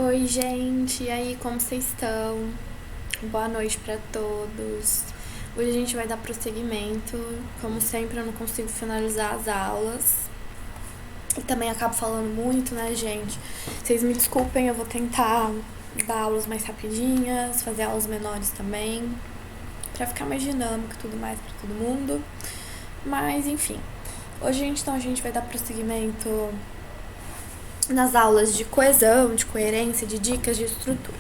Oi, gente, e aí, como vocês estão? Boa noite pra todos. Hoje a gente vai dar prosseguimento. Como sempre, eu não consigo finalizar as aulas. E também acabo falando muito, né, gente? Vocês me desculpem, eu vou tentar dar aulas mais rapidinhas, fazer aulas menores também, pra ficar mais dinâmico e tudo mais pra todo mundo. Mas, enfim. Hoje, então, a gente vai dar prosseguimento nas aulas de coesão, de coerência, de dicas de estrutura.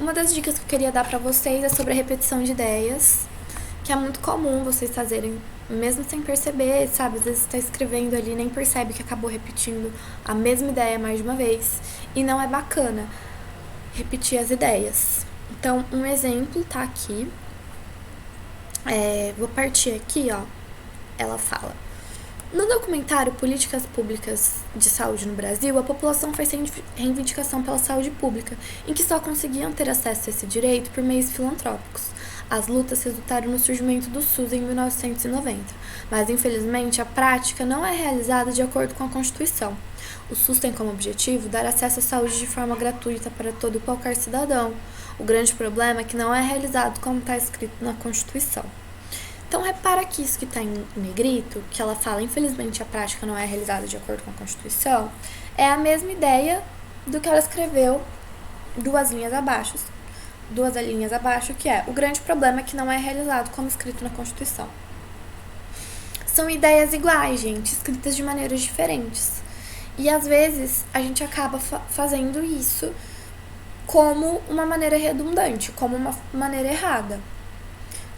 Uma das dicas que eu queria dar pra vocês é sobre a repetição de ideias, que é muito comum vocês fazerem, mesmo sem perceber, sabe? Às vezes você tá escrevendo ali e nem percebe que acabou repetindo a mesma ideia mais de uma vez. E não é bacana repetir as ideias. Então, um exemplo tá aqui. Vou partir aqui, ó. Ela fala: no documentário Políticas Públicas de Saúde no Brasil, a população faz reivindicação pela saúde pública, em que só conseguiam ter acesso a esse direito por meios filantrópicos. As lutas resultaram no surgimento do SUS em 1990, mas infelizmente a prática não é realizada de acordo com a Constituição. O SUS tem como objetivo dar acesso à saúde de forma gratuita para todo e qualquer cidadão. O grande problema é que não é realizado como está escrito na Constituição. Então, repara que isso que está em negrito, que ela fala, infelizmente, a prática não é realizada de acordo com a Constituição, é a mesma ideia do que ela escreveu duas linhas abaixo, que é: o grande problema é que não é realizado como escrito na Constituição. São ideias iguais, gente, escritas de maneiras diferentes. E, às vezes, a gente acaba fazendo isso como uma maneira redundante, como uma maneira errada.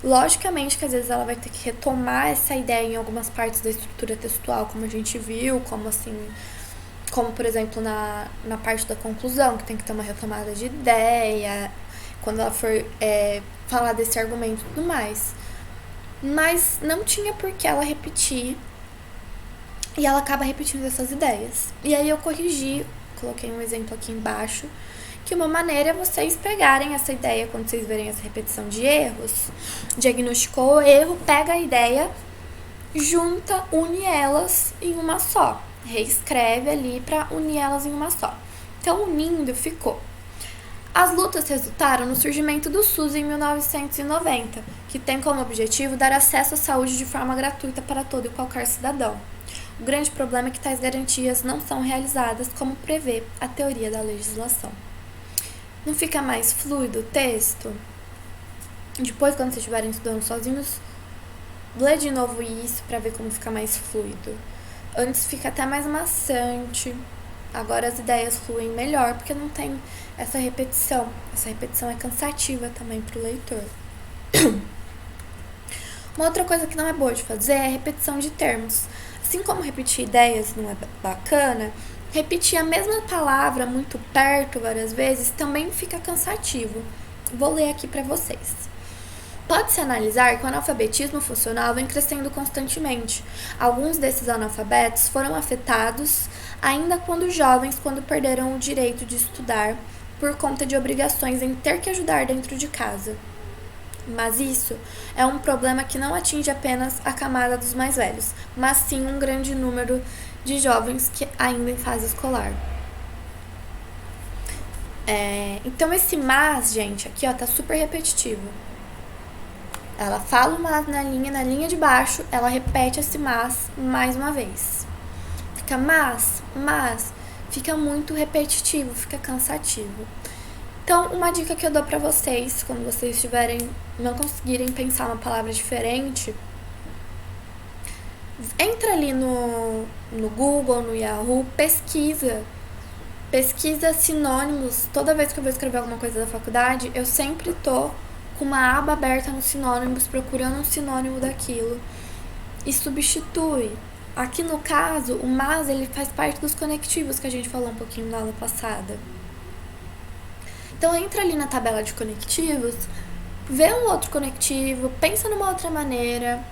Logicamente que às vezes ela vai ter que retomar essa ideia em algumas partes da estrutura textual, como a gente viu, como por exemplo na parte da conclusão, que tem que ter uma retomada de ideia, quando ela for falar desse argumento e tudo mais. Mas não tinha por que ela repetir, e ela acaba repetindo essas ideias. E aí eu corrigi, coloquei um exemplo aqui embaixo, que uma maneira é vocês pegarem essa ideia, quando vocês verem essa repetição de erros, diagnosticou o erro, pega a ideia, junta, une elas em uma só. Reescreve ali para unir elas em uma só. Então, unindo, ficou: as lutas resultaram no surgimento do SUS em 1990, que tem como objetivo dar acesso à saúde de forma gratuita para todo e qualquer cidadão. O grande problema é que tais garantias não são realizadas como prevê a teoria da legislação. Não fica mais fluido o texto? Depois, quando vocês estiverem estudando sozinhos, lê de novo isso para ver como fica mais fluido. Antes fica até mais maçante. Agora as ideias fluem melhor porque não tem essa repetição. Essa repetição é cansativa também para o leitor. Uma outra coisa que não é boa de fazer é a repetição de termos. Assim como repetir ideias não é bacana, repetir a mesma palavra muito perto várias vezes também fica cansativo. Vou ler aqui para vocês. Pode-se analisar que o analfabetismo funcional vem crescendo constantemente. Alguns desses analfabetos foram afetados ainda quando jovens, quando perderam o direito de estudar por conta de obrigações em ter que ajudar dentro de casa. Mas isso é um problema que não atinge apenas a camada dos mais velhos, mas sim um grande número de jovens que ainda em fase escolar. Então esse mas, gente, aqui ó, tá super repetitivo. Ela fala o mas na linha de baixo, ela repete esse mas mais uma vez. Fica mas, fica muito repetitivo, fica cansativo. Então, uma dica que eu dou pra vocês, quando vocês não conseguirem pensar uma palavra diferente, entra ali no Google, no Yahoo, pesquisa sinônimos. Toda vez que eu vou escrever alguma coisa da faculdade, eu sempre tô com uma aba aberta nos sinônimos, procurando um sinônimo daquilo, e substitui. Aqui no caso, o mas, ele faz parte dos conectivos que a gente falou um pouquinho na aula passada. Então entra ali na tabela de conectivos, vê um outro conectivo, pensa numa outra maneira,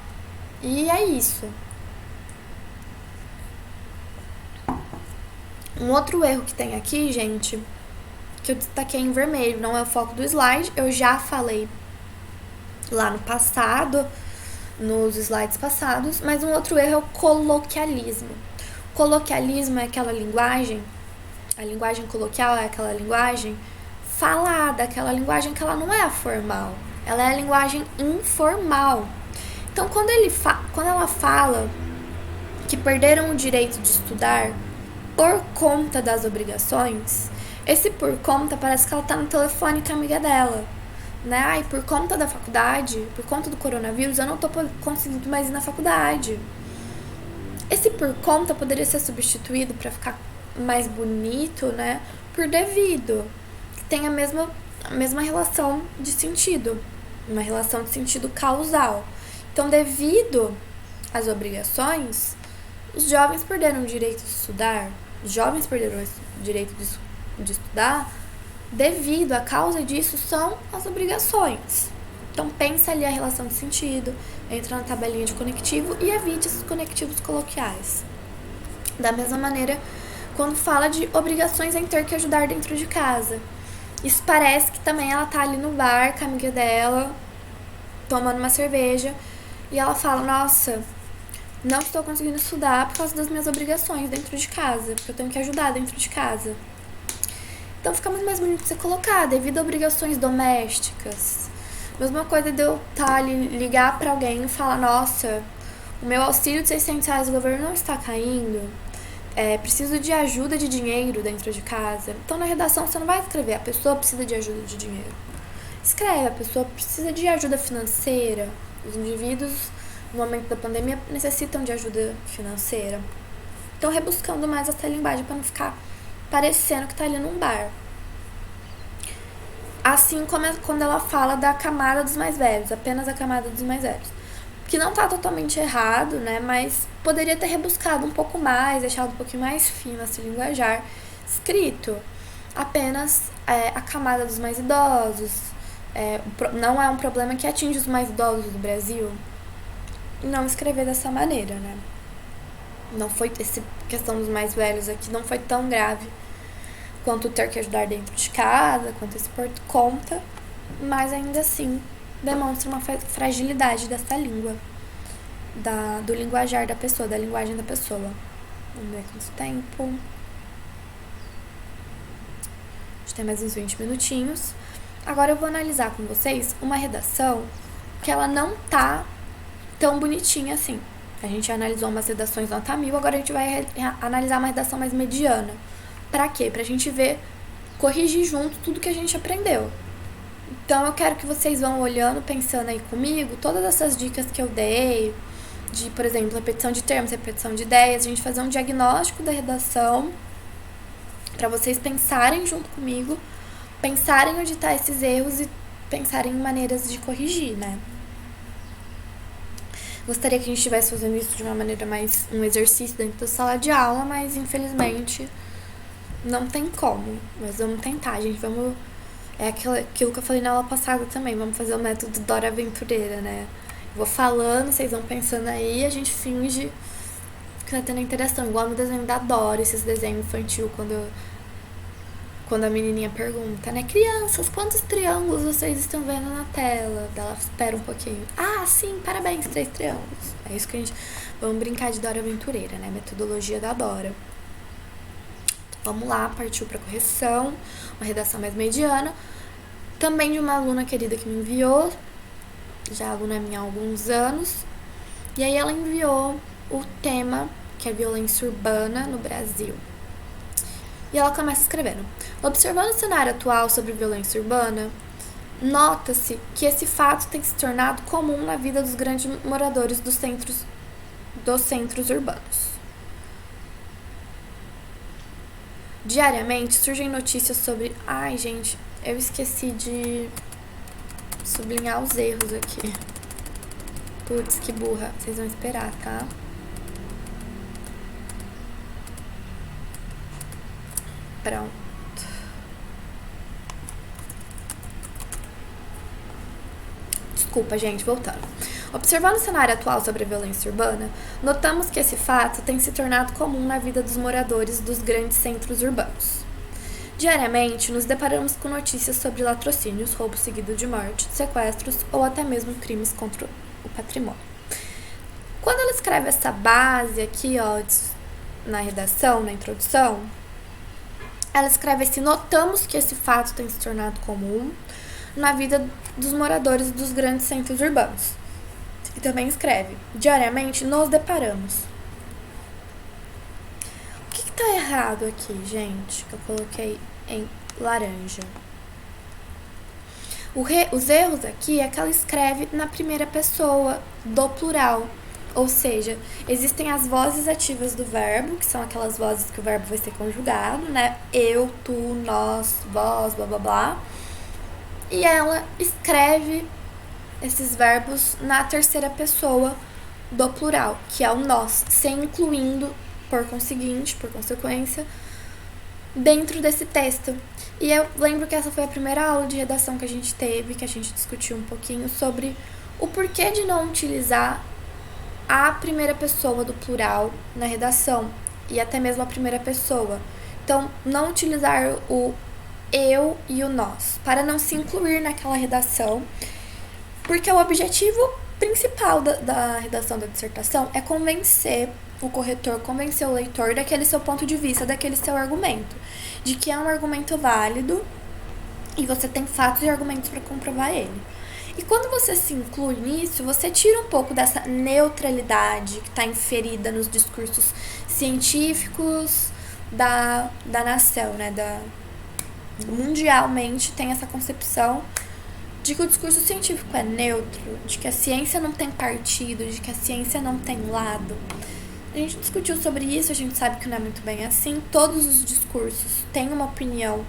e é isso. Um outro erro que tem aqui, gente, que eu destaquei em vermelho, não é o foco do slide, eu já falei lá no passado, nos slides passados, mas um outro erro é o coloquialismo. Coloquialismo é aquela linguagem A linguagem coloquial é aquela linguagem falada, aquela linguagem que ela não é a formal, ela é a linguagem informal. Então, quando ela fala que perderam o direito de estudar por conta das obrigações, esse por conta parece que ela tá no telefone com a amiga dela, né? Ai, por conta da faculdade, por conta do coronavírus, eu não tô conseguindo mais ir na faculdade. Esse por conta poderia ser substituído para ficar mais bonito, né? Por devido, que tem a mesma relação de sentido, uma relação de sentido causal. Então, devido às obrigações, os jovens perderam o direito de estudar, os jovens perderam o direito de estudar, devido à causa disso são as obrigações. Então, pensa ali a relação de sentido, entra na tabelinha de conectivo e evite esses conectivos coloquiais. Da mesma maneira, quando fala de obrigações em ter que ajudar dentro de casa. Isso parece que também ela tá ali no bar com a amiga dela, tomando uma cerveja, e ela fala, nossa, não estou conseguindo estudar por causa das minhas obrigações dentro de casa, porque eu tenho que ajudar dentro de casa. Então fica muito mais bonito de você colocar, devido a obrigações domésticas. Mesma coisa de eu ligar pra alguém e falar, nossa, o meu auxílio de R$600 do governo não está caindo, preciso de ajuda de dinheiro dentro de casa. Então na redação você não vai escrever, a pessoa precisa de ajuda de dinheiro. Escreve, a pessoa precisa de ajuda financeira. Os indivíduos, no momento da pandemia, necessitam de ajuda financeira. Então, rebuscando mais essa linguagem para não ficar parecendo que tá ali num bar. Assim como quando ela fala da camada dos mais velhos, apenas a camada dos mais velhos. Que não tá totalmente errado, né? Mas poderia ter rebuscado um pouco mais, deixado um pouquinho mais fino esse linguajar, escrito apenas a camada dos mais idosos. Não é um problema que atinge os mais idosos do Brasil. Não escrever dessa maneira, né? Não foi essa questão dos mais velhos aqui, não foi tão grave quanto ter que ajudar dentro de casa, quanto esse por conta, mas ainda assim demonstra uma fragilidade dessa língua, do linguajar da pessoa, da linguagem da pessoa. Vamos ver quanto tempo. A gente tem mais uns 20 minutinhos. Agora eu vou analisar com vocês uma redação que ela não tá tão bonitinha assim. A gente analisou umas redações nota 1000, agora a gente vai analisar uma redação mais mediana. Pra quê? Pra gente ver, corrigir junto tudo que a gente aprendeu. Então eu quero que vocês vão olhando, pensando aí comigo, todas essas dicas que eu dei, de, por exemplo, repetição de termos, repetição de ideias, a gente fazer um diagnóstico da redação, pra vocês pensarem junto comigo, pensarem onde tá esses erros e pensarem em maneiras de corrigir, né? Gostaria que a gente estivesse fazendo isso de uma maneira mais um exercício dentro da sala de aula, mas infelizmente não tem como. Mas vamos tentar, gente. É aquilo que eu falei na aula passada também. Vamos fazer o método Dora Aventureira, né? Eu vou falando, vocês vão pensando aí, a gente finge que tá tendo interação. Igual no desenho da Dora, esses desenhos infantil, quando a menininha pergunta, né? Crianças, quantos triângulos vocês estão vendo na tela? Ela espera um pouquinho. Ah, sim, parabéns, 3 triângulos. É isso que a gente... Vamos brincar de Dora Aventureira, né? Metodologia da Dora. Então, vamos lá, partiu para correção. Uma redação mais mediana. Também de uma aluna querida que me enviou. Já aluna minha há alguns anos. E aí ela enviou o tema, que é violência urbana no Brasil. E ela começa escrevendo. Observando o cenário atual sobre violência urbana, nota-se que esse fato tem se tornado comum na vida dos grandes moradores dos centros urbanos. Diariamente surgem notícias sobre... Ai, gente, eu esqueci de sublinhar os erros aqui. Putz, que burra. Vocês vão esperar, tá? Pronto. Desculpa, gente, voltando. Observando o cenário atual sobre a violência urbana, notamos que esse fato tem se tornado comum na vida dos moradores dos grandes centros urbanos. Diariamente, nos deparamos com notícias sobre latrocínios, roubos seguidos de morte, sequestros ou até mesmo crimes contra o patrimônio. Quando ela escreve essa base aqui, ó, na redação, na introdução, Ela escreve assim: notamos que esse fato tem se tornado comum na vida dos moradores dos grandes centros urbanos. E também escreve: diariamente nos deparamos. O que tá errado aqui, gente? Que eu coloquei em laranja. Os erros aqui é que ela escreve na primeira pessoa do plural. Ou seja, existem as vozes ativas do verbo, que são aquelas vozes que o verbo vai ser conjugado, né? Eu, tu, nós, vós, blá blá blá. E ela escreve esses verbos na terceira pessoa do plural, que é o nós, sem incluindo, por consequência, dentro desse texto. E eu lembro que essa foi a primeira aula de redação que a gente teve, que a gente discutiu um pouquinho sobre o porquê de não utilizar a primeira pessoa do plural na redação, e até mesmo a primeira pessoa. Então, não utilizar o eu e o nós, para não se incluir naquela redação, porque o objetivo principal da redação da dissertação é convencer o corretor, convencer o leitor daquele seu ponto de vista, daquele seu argumento, de que é um argumento válido e você tem fatos e argumentos para comprovar ele. E quando você se inclui nisso, você tira um pouco dessa neutralidade que está inferida nos discursos científicos da nação, né? Mundialmente tem essa concepção de que o discurso científico é neutro, de que a ciência não tem partido, de que a ciência não tem lado. A gente discutiu sobre isso, a gente sabe que não é muito bem assim. Todos os discursos têm uma opinião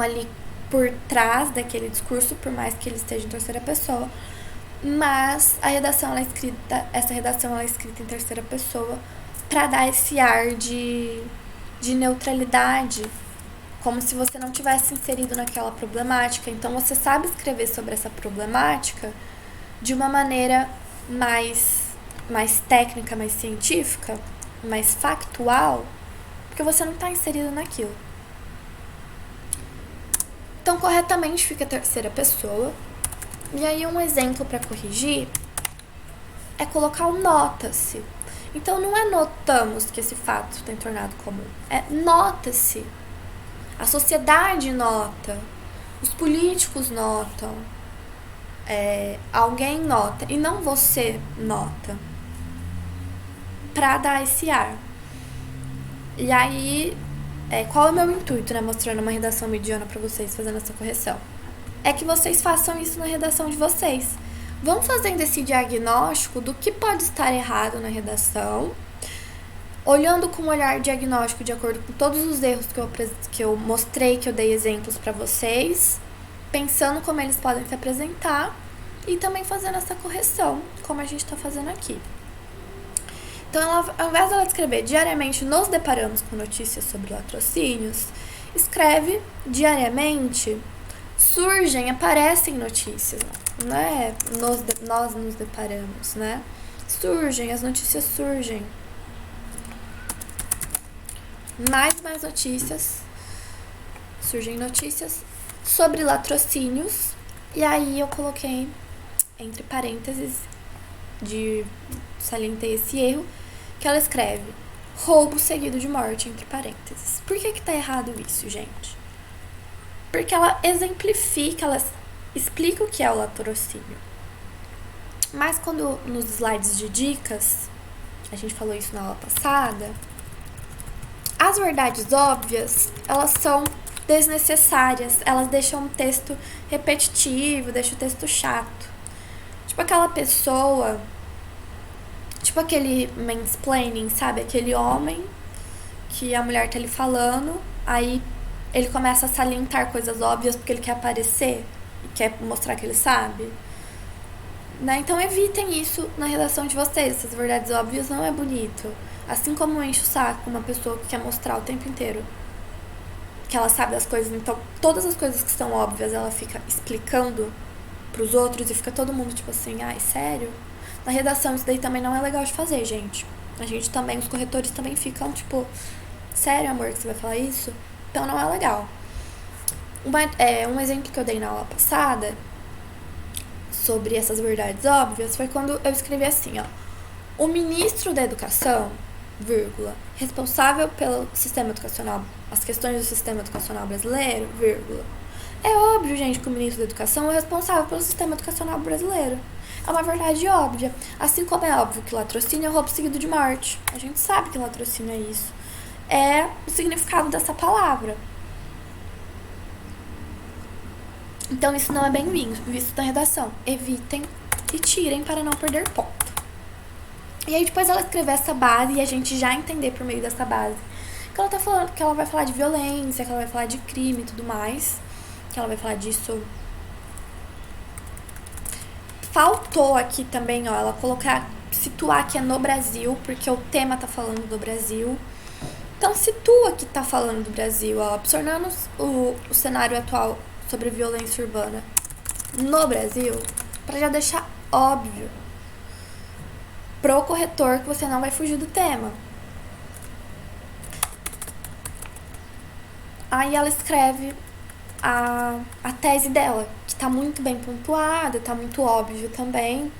ali por trás daquele discurso, por mais que ele esteja em terceira pessoa, mas essa redação ela é escrita em terceira pessoa para dar esse ar de neutralidade, como se você não tivesse inserido naquela problemática. Então você sabe escrever sobre essa problemática de uma maneira mais técnica, mais científica, mais factual, porque você não está inserido naquilo. Então, corretamente fica a terceira pessoa. E aí, um exemplo para corrigir é colocar o nota-se. Então, não é notamos que esse fato tem tornado comum. É nota-se. A sociedade nota. Os políticos notam. Alguém nota. E não você nota. Para dar esse ar. E aí... qual é o meu intuito, né? Mostrando uma redação mediana para vocês, fazendo essa correção. É que vocês façam isso na redação de vocês. Vão fazendo esse diagnóstico do que pode estar errado na redação, olhando com um olhar diagnóstico de acordo com todos os erros que eu mostrei, que eu dei exemplos para vocês, pensando como eles podem se apresentar e também fazendo essa correção, como a gente está fazendo aqui. Então, ao invés dela escrever diariamente nos deparamos com notícias sobre latrocínios, escreve diariamente aparecem notícias, né? Nós nos deparamos, né? As notícias surgem. Mais notícias. Surgem notícias sobre latrocínios. E aí eu coloquei entre parênteses, salientei esse erro, que ela escreve roubo seguido de morte, entre parênteses. Por que tá errado isso, gente? Porque ela exemplifica, ela explica o que é o latrocínio. Mas quando nos slides de dicas, a gente falou isso na aula passada, as verdades óbvias, elas são desnecessárias, elas deixam o texto repetitivo, deixam o texto chato. Tipo aquela pessoa, tipo aquele mansplaining, sabe? Aquele homem que a mulher tá ali falando, aí ele começa a salientar coisas óbvias porque ele quer aparecer e quer mostrar que ele sabe. Né? Então evitem isso na redação de vocês. Essas verdades óbvias não é bonito. Assim como enche o saco uma pessoa que quer mostrar o tempo inteiro que ela sabe das coisas. Então todas as coisas que são óbvias ela fica explicando pros outros e fica todo mundo tipo assim, ai, sério? Na redação isso daí também não é legal de fazer, gente. A gente também, os corretores também ficam tipo, sério, amor, que você vai falar isso? Então não é legal. Um exemplo que eu dei na aula passada sobre essas verdades óbvias foi quando eu escrevi assim, ó. O ministro da Educação vírgula, responsável pelo sistema educacional, as questões do sistema educacional brasileiro, vírgula. É óbvio, gente, que o ministro da Educação é responsável pelo sistema educacional brasileiro. É uma verdade óbvia. Assim como é óbvio que latrocínio é roubo seguido de morte. A gente sabe que latrocínio é isso. É o significado dessa palavra. Então isso não é bem visto na redação. Evitem e tirem para não perder ponto. E aí depois ela escrever essa base e a gente já entender por meio dessa base que ela tá falando, que ela vai falar de violência, que ela vai falar de crime e tudo mais, que ela vai falar disso. Faltou aqui também, ó, ela situar que é no Brasil, porque o tema tá falando do Brasil. Então situa que tá falando do Brasil, ó, absorvendo o cenário atual sobre violência urbana no Brasil, para já deixar óbvio pro corretor que você não vai fugir do tema. Aí ela escreve a tese dela, que tá muito bem pontuada, tá muito óbvio também.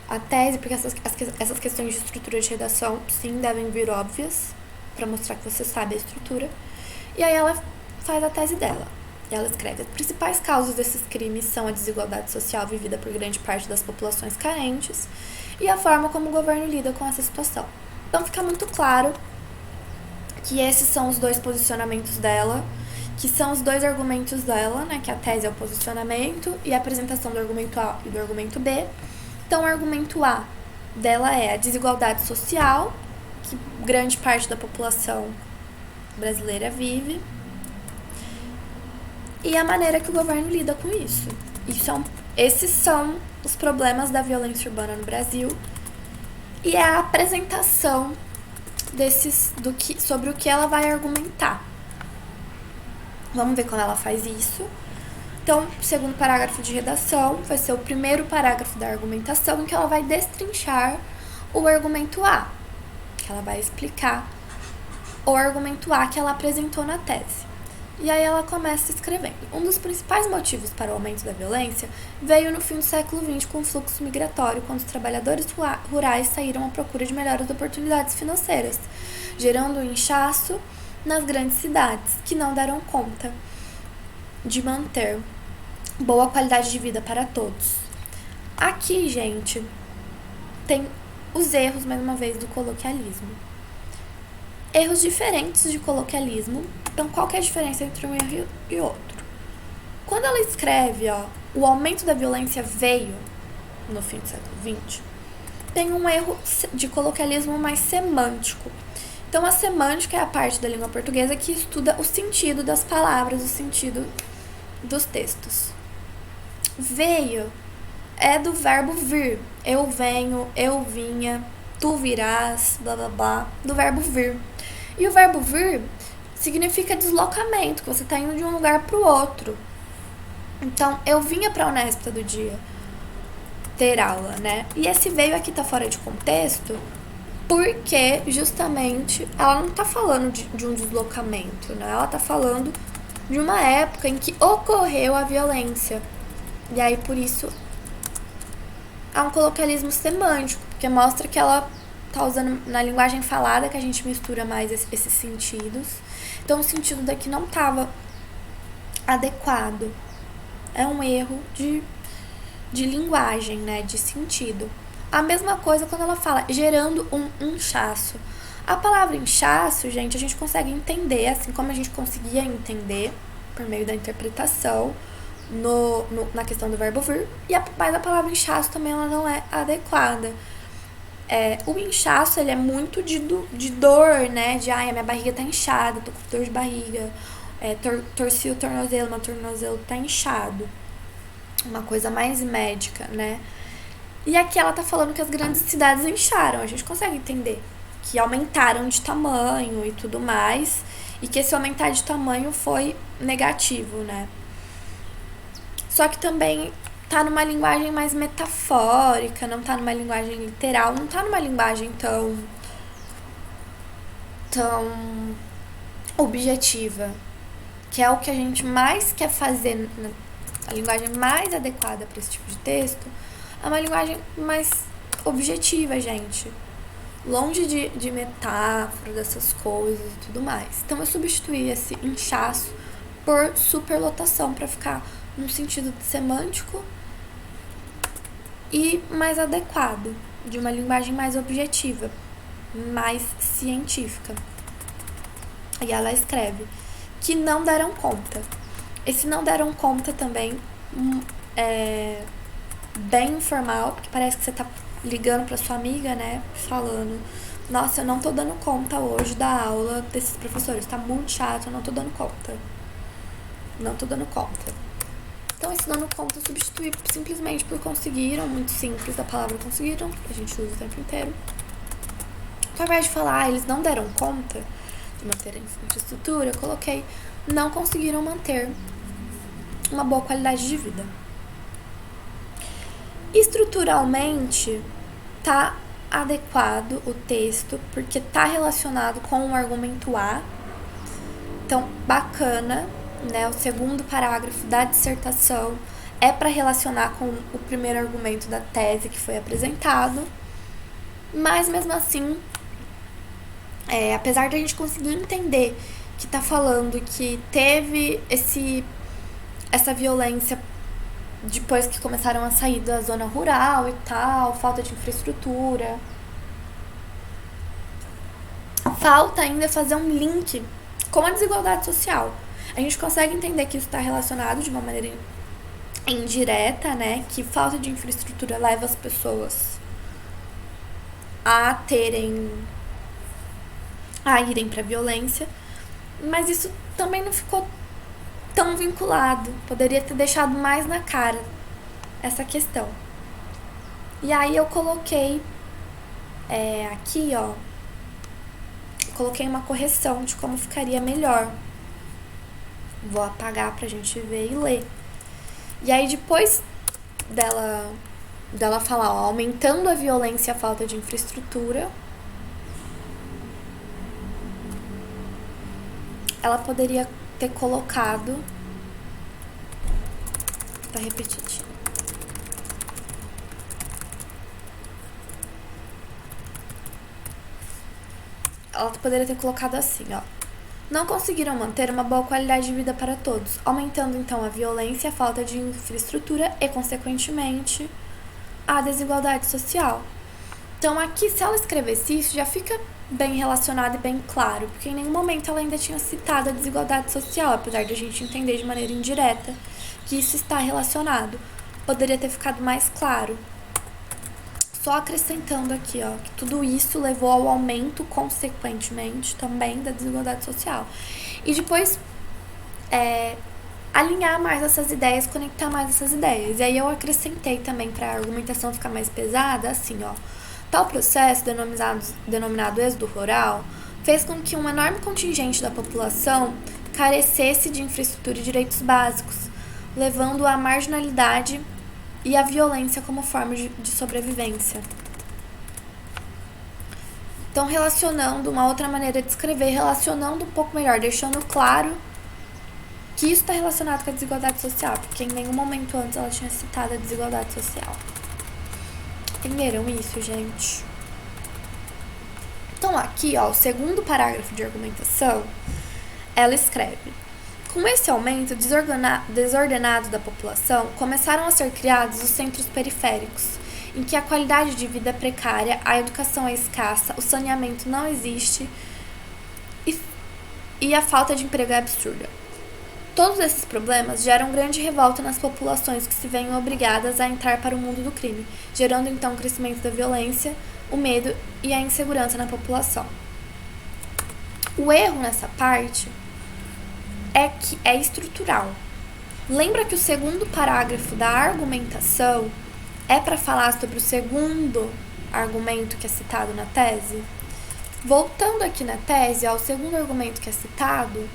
A tese, porque essas questões de estrutura de redação, sim, devem vir óbvias, para mostrar que você sabe a estrutura. E aí ela faz a tese dela. E ela escreve: as principais causas desses crimes são a desigualdade social vivida por grande parte das populações carentes e a forma como o governo lida com essa situação. Então fica muito claro que esses são os dois posicionamentos dela, que são os dois argumentos dela, né? Que a tese é o posicionamento e a apresentação do argumento A e do argumento B. Então o argumento A dela é a desigualdade social, que grande parte da população brasileira vive, e a maneira que o governo lida com isso. Esses são os problemas da violência urbana no Brasil, e é a apresentação sobre o que ela vai argumentar. Vamos ver como ela faz isso. Então, o segundo parágrafo de redação vai ser o primeiro parágrafo da argumentação, em que ela vai destrinchar o argumento A, que ela vai explicar o argumento A que ela apresentou na tese. E aí ela começa escrevendo: um dos principais motivos para o aumento da violência veio no fim do século XX com o fluxo migratório, quando os trabalhadores rurais saíram à procura de melhores oportunidades financeiras, gerando um inchaço nas grandes cidades, que não deram conta de manter boa qualidade de vida para todos. Aqui, gente, tem os erros, mais uma vez, do coloquialismo. Erros diferentes de coloquialismo. Então, qual que é a diferença entre um erro e outro? Quando ela escreve, ó, o aumento da violência veio no fim do século XX, tem um erro de coloquialismo mais semântico. Então, a semântica é a parte da língua portuguesa que estuda o sentido das palavras, o sentido dos textos. Veio é do verbo vir. Eu venho, eu vinha, tu virás, blá blá blá, do verbo vir. E o verbo vir significa deslocamento, que você está indo de um lugar para o outro. Então, eu vinha para a Unesp todo dia ter aula, né? E esse veio aqui tá fora de contexto porque, justamente, ela não tá falando de um deslocamento, né? Ela tá falando de uma época em que ocorreu a violência. E aí, por isso, há um coloquialismo semântico, porque mostra que ela tá usando na linguagem falada, que a gente mistura mais esses sentidos. Então, o sentido daqui não tava adequado. É um erro de linguagem, né? De sentido. A mesma coisa quando ela fala gerando um inchaço. A palavra inchaço, gente, a gente consegue entender, assim como a gente conseguia entender por meio da interpretação na questão do verbo vir, mas a palavra inchaço também ela não é adequada. O inchaço, ele é muito de dor, né? De, a minha barriga tá inchada, tô com dor de barriga, torci o tornozelo, meu tornozelo tá inchado. Uma coisa mais médica, né? E aqui ela tá falando que as grandes cidades incharam. A gente consegue entender que aumentaram de tamanho e tudo mais, e que esse aumentar de tamanho foi negativo, né? Só que também tá numa linguagem mais metafórica, não tá numa linguagem literal, não tá numa linguagem tão objetiva, que é o que a gente mais quer fazer. A linguagem mais adequada para esse tipo de texto é uma linguagem mais objetiva, gente. longe de metáfora, dessas coisas e tudo mais. Então eu substituí esse inchaço por superlotação para ficar num sentido semântico e mais adequado, de uma linguagem mais objetiva, mais científica. E ela escreve que não deram conta. Esse não deram conta também é bem informal, porque parece que você tá ligando pra sua amiga, né, falando: nossa, eu não tô dando conta hoje da aula desses professores, tá muito chato, eu não tô dando conta. Não tô dando conta. Então, esse dando conta eu substituí simplesmente por conseguiram, muito simples a palavra conseguiram, a gente usa o tempo inteiro. Ao invés de falar, eles não deram conta de manter a infraestrutura, eu coloquei: não conseguiram manter uma boa qualidade de vida. Estruturalmente, tá adequado o texto, porque tá relacionado com o argumento A. Então, bacana, né? O segundo parágrafo da dissertação é para relacionar com o primeiro argumento da tese que foi apresentado. Mas, mesmo assim, apesar de a gente conseguir entender que tá falando que teve essa violência depois que começaram a sair da zona rural e tal, falta de infraestrutura, falta ainda fazer um link com a desigualdade social. A gente consegue entender que isso está relacionado de uma maneira indireta, né? Que falta de infraestrutura leva as pessoas a irem para violência, mas isso também não ficou tão vinculado. Poderia ter deixado mais na cara essa questão. E aí eu coloquei aqui, ó, coloquei uma correção de como ficaria melhor. Vou apagar pra gente ver e ler. E aí depois dela falar, ó, aumentando a violência e a falta de infraestrutura, ela poderia ter colocado, pra repetir, ela poderia ter colocado assim, ó: não conseguiram manter uma boa qualidade de vida para todos, aumentando então a violência, a falta de infraestrutura e, consequentemente, a desigualdade social. Então aqui, se ela escrevesse isso, já fica bem relacionado e bem claro, porque em nenhum momento ela ainda tinha citado a desigualdade social, apesar de a gente entender de maneira indireta que isso está relacionado. Poderia ter ficado mais claro. Só acrescentando aqui, ó, que tudo isso levou ao aumento, consequentemente, também da desigualdade social. E depois alinhar mais essas ideias, conectar mais essas ideias. E aí eu acrescentei também, para a argumentação ficar mais pesada, assim, ó: tal processo, denominado êxodo rural, fez com que um enorme contingente da população carecesse de infraestrutura e direitos básicos, levando à marginalidade e a violência como forma de sobrevivência. Então, relacionando, uma outra maneira de escrever, relacionando um pouco melhor, deixando claro que isso está relacionado com a desigualdade social, porque em nenhum momento antes ela tinha citado a desigualdade social. Entenderam isso, gente? Então, aqui, ó, o segundo parágrafo de argumentação, ela escreve: com esse aumento desordenado da população, começaram a ser criados os centros periféricos, em que a qualidade de vida é precária, a educação é escassa, o saneamento não existe e a falta de emprego é absurda. Todos esses problemas geram grande revolta nas populações que se veem obrigadas a entrar para o mundo do crime, gerando então o crescimento da violência, o medo e a insegurança na população. O erro nessa parte é que é estrutural. Lembra que o segundo parágrafo da argumentação é para falar sobre o segundo argumento que é citado na tese? Voltando aqui na tese, ó, o segundo argumento que é citado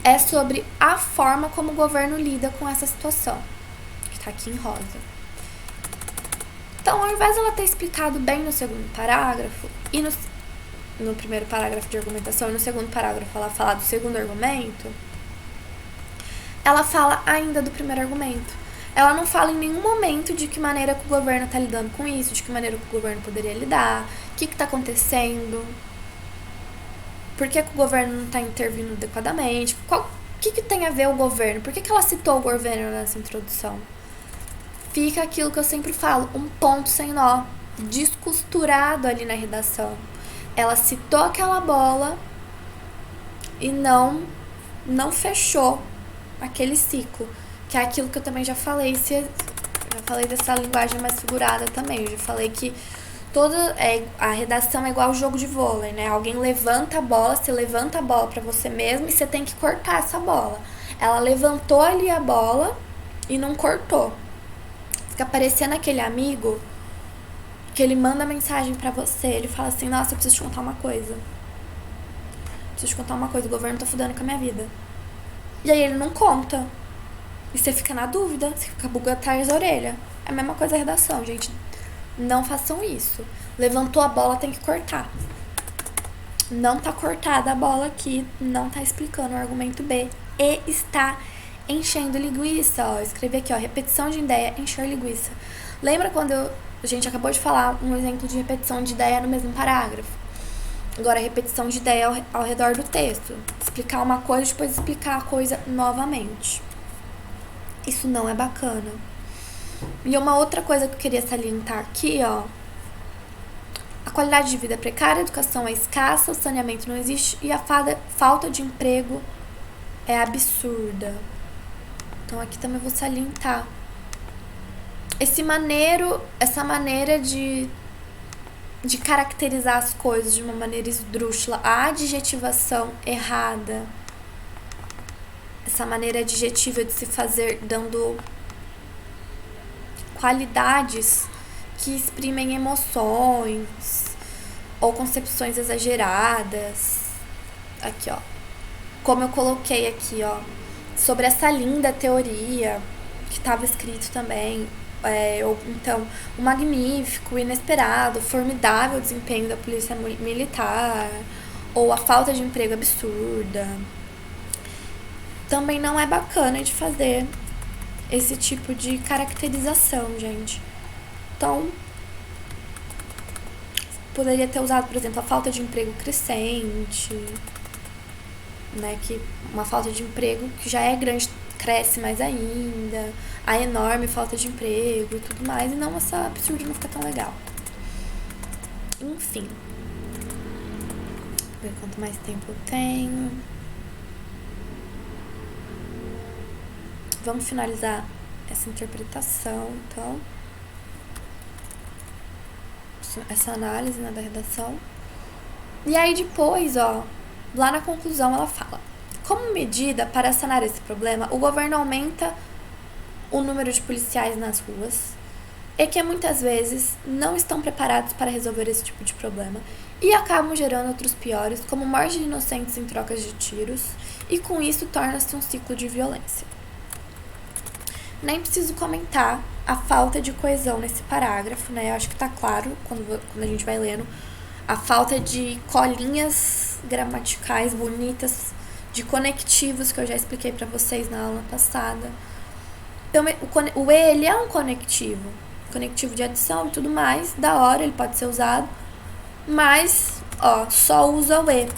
é sobre a forma como o governo lida com essa situação, que está aqui em rosa. Então, ao invés de ela ter explicado bem no segundo parágrafo, e no primeiro parágrafo de argumentação, e no segundo parágrafo ela fala do segundo argumento, ela fala ainda do primeiro argumento. Ela não fala em nenhum momento de que maneira que o governo tá lidando com isso, de que maneira que o governo poderia lidar, o que tá acontecendo, por que o governo não tá intervindo adequadamente, o que tem a ver o governo, por que ela citou o governo nessa introdução. Fica aquilo que eu sempre falo, um ponto sem nó, descosturado ali na redação. Ela citou aquela bola e não fechou aquele ciclo, que é aquilo que eu também já falei, já falei dessa linguagem mais figurada também, eu já falei que a redação é igual ao jogo de vôlei, né? Alguém levanta a bola, você levanta a bola pra você mesmo e você tem que cortar essa bola. Ela levantou ali a bola e não cortou. Fica parecendo aquele amigo que ele manda mensagem pra você, ele fala assim, nossa, eu preciso te contar uma coisa. O governo tá fudendo com a minha vida. E aí ele não conta. E você fica na dúvida, você fica bugando atrás da orelha. É a mesma coisa a redação, gente. Não façam isso. Levantou a bola, tem que cortar. Não tá cortada a bola aqui, não tá explicando o argumento B. E está enchendo linguiça, ó. Escrevi aqui, ó, repetição de ideia, encher linguiça. Lembra quando a gente acabou de falar um exemplo de repetição de ideia no mesmo parágrafo? Agora, repetição de ideia ao redor do texto. Explicar uma coisa, depois explicar a coisa novamente. Isso não é bacana. E uma outra coisa que eu queria salientar aqui, ó. A qualidade de vida é precária, a educação é escassa, o saneamento não existe e a falta de emprego é absurda. Então aqui também vou salientar. Essa maneira de caracterizar as coisas de uma maneira esdrúxula, a adjetivação errada, essa maneira adjetiva de se fazer dando qualidades que exprimem emoções ou concepções exageradas. Aqui, ó. Como eu coloquei aqui, ó, sobre essa linda teoria que estava escrito também. Então, o magnífico, inesperado, formidável desempenho da polícia militar, ou a falta de emprego absurda. Também não é bacana de fazer esse tipo de caracterização, gente. Então, poderia ter usado, por exemplo, a falta de emprego crescente, né? Que uma falta de emprego que já é grande cresce mais ainda, a enorme falta de emprego e tudo mais, e não essa absurda não fica tão legal. Enfim. Vou ver quanto mais tempo eu tenho. Vamos finalizar essa interpretação, então. Essa análise, né, da redação. E aí depois, ó, lá na conclusão ela fala: como medida para sanar esse problema, o governo aumenta o número de policiais nas ruas e que muitas vezes não estão preparados para resolver esse tipo de problema e acabam gerando outros piores, como morte de inocentes em trocas de tiros, e com isso torna-se um ciclo de violência. Nem preciso comentar a falta de coesão nesse parágrafo, né? Eu acho que tá claro quando a gente vai lendo. A falta de colinhas gramaticais bonitas, de conectivos, que eu já expliquei pra vocês na aula passada. Então, o E, ele é um conectivo de adição e tudo mais, da hora, ele pode ser usado, mas, ó, só usa o E.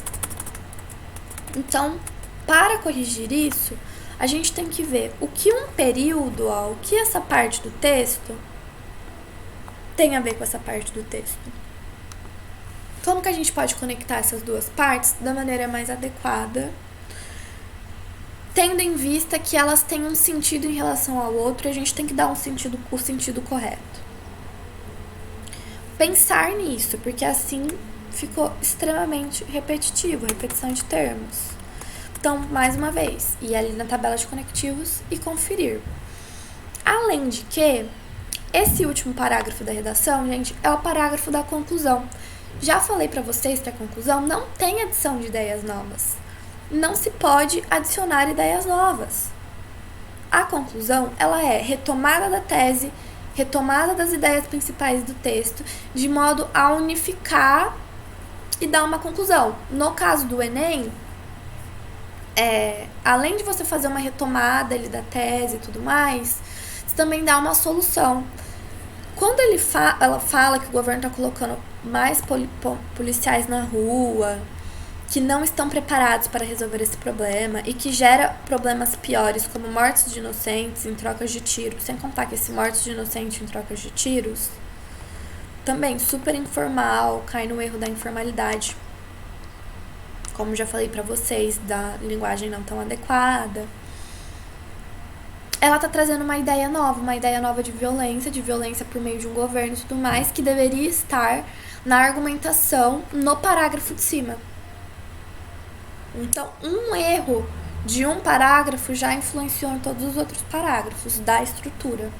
Então, para corrigir isso, a gente tem que ver o que um período, ó, o que essa parte do texto tem a ver com essa parte do texto. Como que a gente pode conectar essas duas partes da maneira mais adequada, tendo em vista que elas têm um sentido em relação ao outro e a gente tem que dar o sentido correto. Pensar nisso, porque assim ficou extremamente repetitivo, repetição de termos. Então, mais uma vez, ir ali na tabela de conectivos e conferir. Além de que, esse último parágrafo da redação, gente, é o parágrafo da conclusão. Já falei pra vocês que a conclusão não tem adição de ideias novas. Não se pode adicionar ideias novas. A conclusão, ela é retomada da tese, retomada das ideias principais do texto, de modo a unificar e dar uma conclusão. No caso do Enem, além de você fazer uma retomada ali da tese e tudo mais, Isso também dá uma solução. Quando ela fala que o governo está colocando mais policiais na rua, que não estão preparados para resolver esse problema e que gera problemas piores, como mortes de inocentes em trocas de tiros, sem contar que esse mortes de inocentes em trocas de tiros, também super informal, cai no erro da informalidade, como já falei pra vocês, da linguagem não tão adequada. Ela tá trazendo uma ideia nova de violência por meio de um governo e tudo mais, que deveria estar na argumentação no parágrafo de cima. Então, um erro de um parágrafo já influenciou em todos os outros parágrafos da estrutura,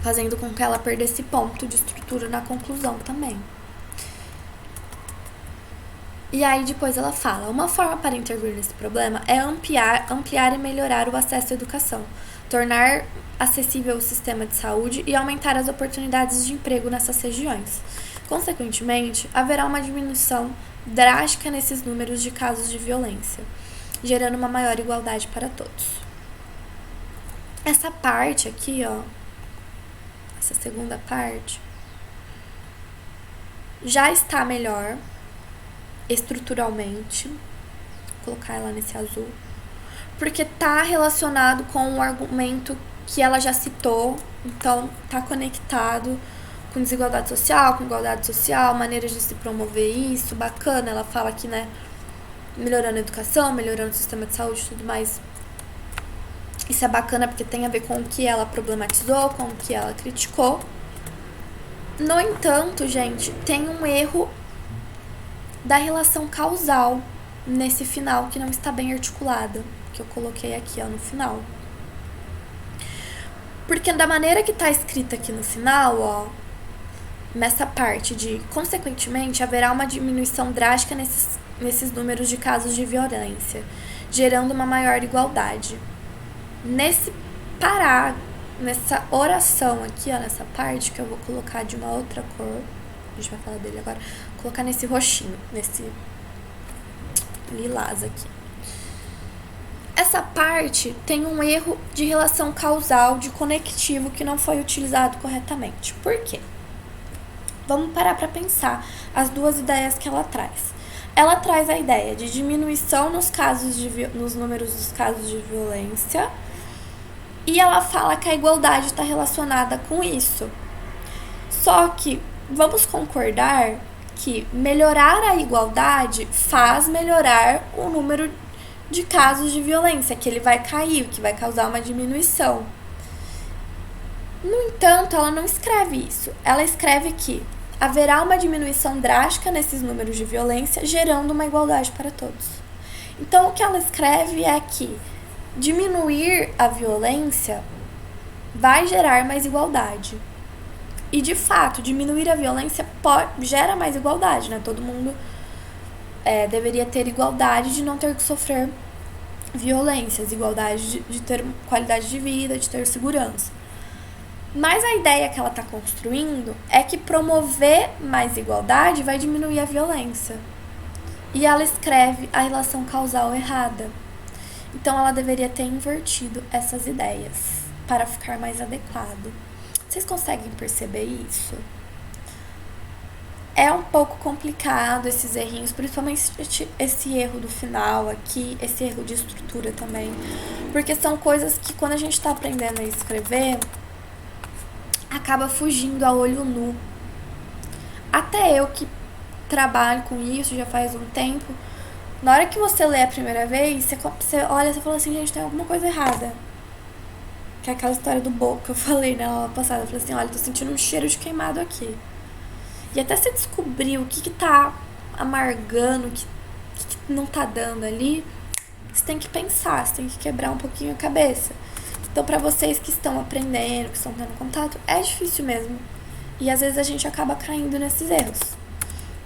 fazendo com que ela perdesse ponto de estrutura na conclusão também. E aí depois ela fala, uma forma para intervir nesse problema é ampliar e melhorar o acesso à educação, tornar acessível o sistema de saúde e aumentar as oportunidades de emprego nessas regiões. Consequentemente, haverá uma diminuição drástica nesses números de casos de violência, gerando uma maior igualdade para todos. Essa parte aqui, ó, essa segunda parte, já está melhor estruturalmente, vou colocar ela nesse azul, porque tá relacionado com o argumento que ela já citou, então tá conectado com desigualdade social, com igualdade social, maneiras de se promover isso, bacana, ela fala que, né, melhorando a educação, melhorando o sistema de saúde e tudo mais. Isso é bacana porque tem a ver com o que ela problematizou, com o que ela criticou. No entanto, gente, tem um erro da relação causal nesse final que não está bem articulada, que eu coloquei aqui, ó, no final. Porque da maneira que tá escrita aqui no final, ó, nessa parte de, consequentemente, haverá uma diminuição drástica nesses números de casos de violência, gerando uma maior igualdade. Nessa oração aqui, ó, nessa parte, que eu vou colocar de uma outra cor, a gente vai falar dele agora, vou colocar nesse roxinho, nesse lilás aqui. Essa parte tem um erro de relação causal, de conectivo, que não foi utilizado corretamente. Por quê? Vamos parar para pensar as duas ideias que ela traz. Ela traz a ideia de diminuição nos números dos casos de violência, e ela fala que a igualdade está relacionada com isso. Só que vamos concordar que melhorar a igualdade faz melhorar o número de casos de violência, que ele vai cair, que vai causar uma diminuição. No entanto, ela não escreve isso. Ela escreve que haverá uma diminuição drástica nesses números de violência, gerando uma igualdade para todos. Então, o que ela escreve é que diminuir a violência vai gerar mais igualdade. E, de fato, diminuir a violência gera mais igualdade, né? Todo mundo deveria ter igualdade de não ter que sofrer violências, igualdade de ter qualidade de vida, de ter segurança. Mas a ideia que ela está construindo é que promover mais igualdade vai diminuir a violência. E ela escreve a relação causal errada. Então ela deveria ter invertido essas ideias para ficar mais adequado. Vocês conseguem perceber isso? É um pouco complicado esses errinhos, principalmente esse erro do final aqui, esse erro de estrutura também. Porque são coisas que quando a gente está aprendendo a escrever, acaba fugindo a olho nu. Até eu que trabalho com isso já faz um tempo, na hora que você lê a primeira vez, você olha e fala assim, gente, tem alguma coisa errada. Que é aquela história do bolo que eu falei na aula passada. Eu falei assim, olha, tô sentindo um cheiro de queimado aqui. E até você descobrir o que tá amargando, o que não tá dando ali, você tem que pensar, você tem que quebrar um pouquinho a cabeça. Então, pra vocês que estão aprendendo, que estão tendo contato, é difícil mesmo. E às vezes a gente acaba caindo nesses erros.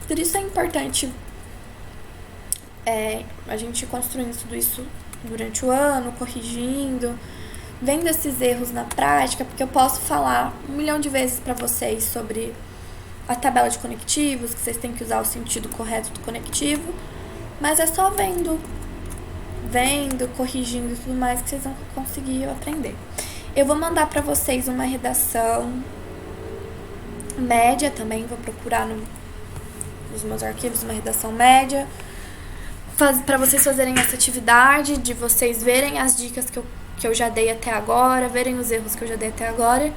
Por isso é importante a gente construindo tudo isso durante o ano, corrigindo, vendo esses erros na prática, porque eu posso falar 1 milhão de vezes pra vocês sobre a tabela de conectivos, que vocês têm que usar o sentido correto do conectivo, mas é só vendo, corrigindo e tudo mais que vocês vão conseguir aprender. Eu vou mandar pra vocês uma redação média também, vou procurar nos meus arquivos uma redação média, para vocês fazerem essa atividade, de vocês verem as dicas que eu já dei até agora, verem os erros que eu já dei até agora,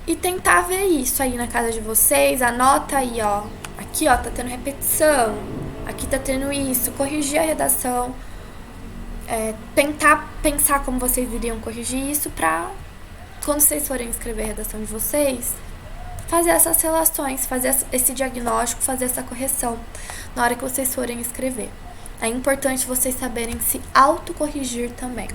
e tentar ver isso aí na casa de vocês. Anota aí, ó, aqui ó, tá tendo repetição, aqui tá tendo isso, corrigir a redação, tentar pensar como vocês iriam corrigir isso pra quando vocês forem escrever a redação de vocês, fazer essas relações, fazer esse diagnóstico, fazer essa correção na hora que vocês forem escrever. É importante vocês saberem se autocorrigir também.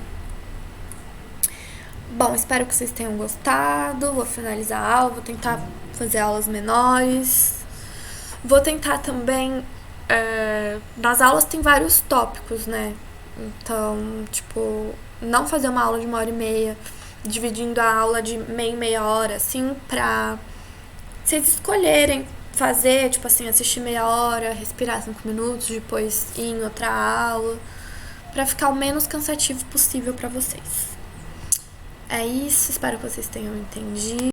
Bom, espero que vocês tenham gostado. Vou finalizar a aula, vou tentar fazer aulas menores. Vou tentar também... nas aulas tem vários tópicos, né? Então, tipo, não fazer uma aula de 1h30, dividindo a aula de meia em meia hora, assim, pra vocês escolherem fazer, tipo assim, assistir meia hora, respirar 5 minutos, depois ir em outra aula, pra ficar o menos cansativo possível pra vocês. É isso, espero que vocês tenham entendido.